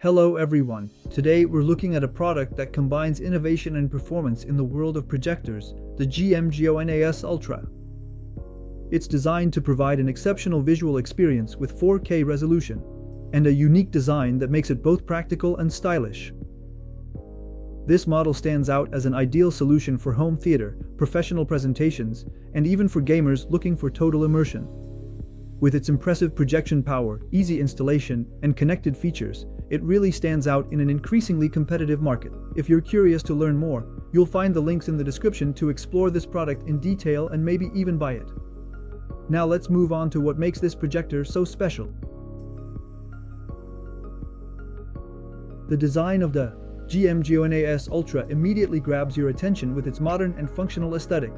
Hello everyone, today we're looking at a product that combines innovation and performance in the world of projectors, the JMGO N1S Ultra. It's designed to provide an exceptional visual experience with 4K resolution, and a unique design that makes it both practical and stylish. This model stands out as an ideal solution for home theater, professional presentations, and even for gamers looking for total immersion. With its impressive projection power, easy installation, and connected features, it really stands out in an increasingly competitive market. If you're curious to learn more, you'll find the links in the description to explore this product in detail and maybe even buy it. Now let's move on to what makes this projector so special. The design of the JMGO N1S Ultra immediately grabs your attention with its modern and functional aesthetic.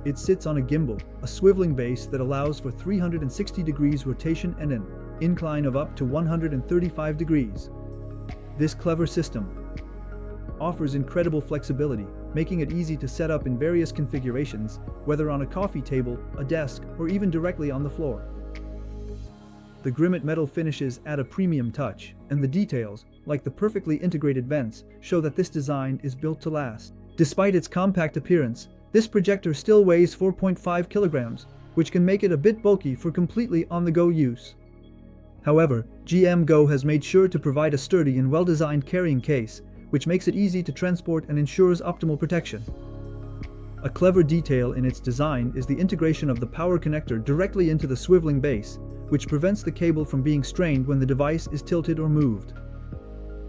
It sits on a gimbal, a swiveling base that allows for 360 degrees rotation and an incline of up to 135 degrees. This clever system offers incredible flexibility, making it easy to set up in various configurations, whether on a coffee table, a desk, or even directly on the floor. The grimmet metal finishes add a premium touch, and the details, like the perfectly integrated vents, show that this design is built to last. Despite its compact appearance, this projector still weighs 4.5 kilograms, which can make it a bit bulky for completely on-the-go use. However, JMGO has made sure to provide a sturdy and well-designed carrying case, which makes it easy to transport and ensures optimal protection. A clever detail in its design is the integration of the power connector directly into the swiveling base, which prevents the cable from being strained when the device is tilted or moved.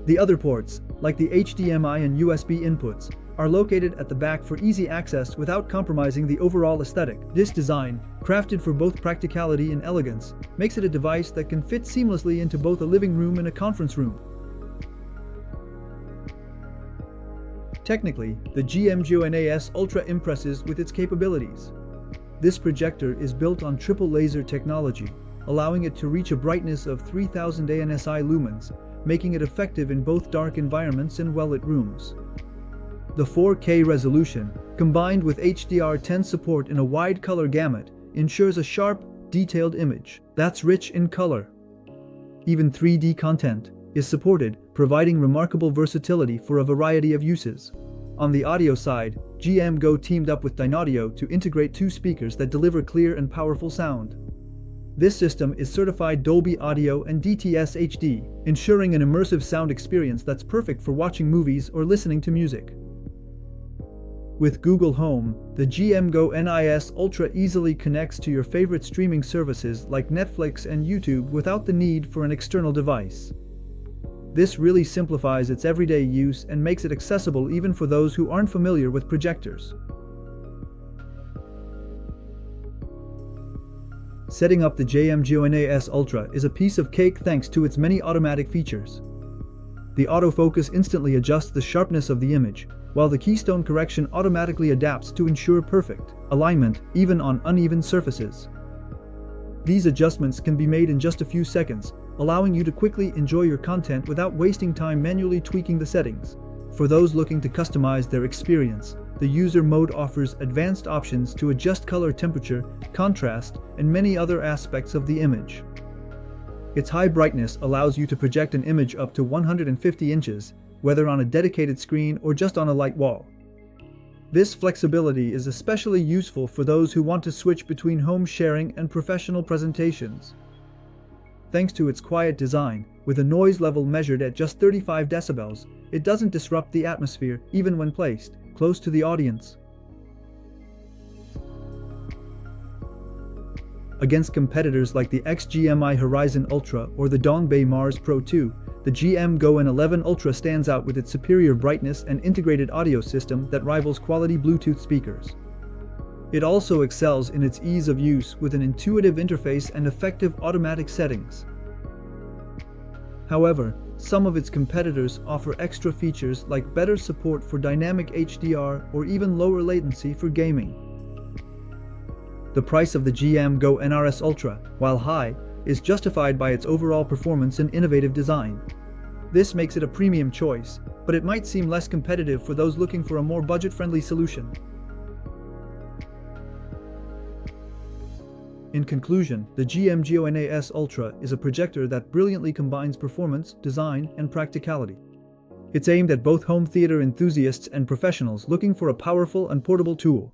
The other ports, like the HDMI and USB inputs, are located at the back for easy access without compromising the overall aesthetic. This design, crafted for both practicality and elegance, makes it a device that can fit seamlessly into both a living room and a conference room. Technically, the JMGO N1S Ultra impresses with its capabilities. This projector is built on triple laser technology, allowing it to reach a brightness of 3000 ANSI lumens, making it effective in both dark environments and well-lit rooms. The 4K resolution, combined with HDR10 support in a wide color gamut, ensures a sharp, detailed image that's rich in color. Even 3D content is supported, providing remarkable versatility for a variety of uses. On the audio side, JMGO teamed up with Dynaudio to integrate two speakers that deliver clear and powerful sound. This system is certified Dolby Audio and DTS HD, ensuring an immersive sound experience that's perfect for watching movies or listening to music. With Google Home, the JMGO N1S Ultra easily connects to your favorite streaming services like Netflix and YouTube without the need for an external device. This really simplifies its everyday use and makes it accessible even for those who aren't familiar with projectors. Setting up the JMGO N1S Ultra is a piece of cake thanks to its many automatic features. The autofocus instantly adjusts the sharpness of the image, while the keystone correction automatically adapts to ensure perfect alignment even on uneven surfaces. These adjustments can be made in just a few seconds, allowing you to quickly enjoy your content without wasting time manually tweaking the settings. For those looking to customize their experience, the user mode offers advanced options to adjust color temperature, contrast, and many other aspects of the image. Its high brightness allows you to project an image up to 150 inches, whether on a dedicated screen or just on a light wall. This flexibility is especially useful for those who want to switch between home sharing and professional presentations. Thanks to its quiet design, with a noise level measured at just 35 decibels, it doesn't disrupt the atmosphere even when placed close to the audience. Against competitors like the XGMI Horizon Ultra or the Dongbei Mars Pro 2, the JMGO N1S Ultra stands out with its superior brightness and integrated audio system that rivals quality Bluetooth speakers. It also excels in its ease of use with an intuitive interface and effective automatic settings. However, some of its competitors offer extra features like better support for dynamic HDR or even lower latency for gaming. The price of the JMGO N1S Ultra, while high, is justified by its overall performance and innovative design. This makes it a premium choice, but it might seem less competitive for those looking for a more budget-friendly solution. In conclusion, the JMGO N1S Ultra is a projector that brilliantly combines performance, design, and practicality. It's aimed at both home theater enthusiasts and professionals looking for a powerful and portable tool.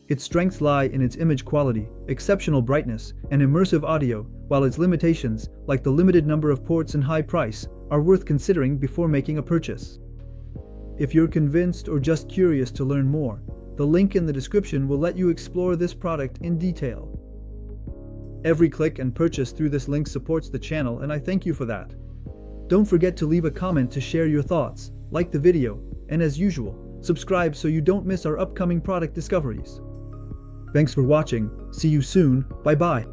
Its strengths lie in its image quality, exceptional brightness, and immersive audio, while its limitations, like the limited number of ports and high price, are worth considering before making a purchase. If you're convinced or just curious to learn more, the link in the description will let you explore this product in detail. Every click and purchase through this link supports the channel, and I thank you for that. Don't forget to leave a comment to share your thoughts, like the video, and as usual, subscribe so you don't miss our upcoming product discoveries. Thanks for watching, see you soon, bye bye.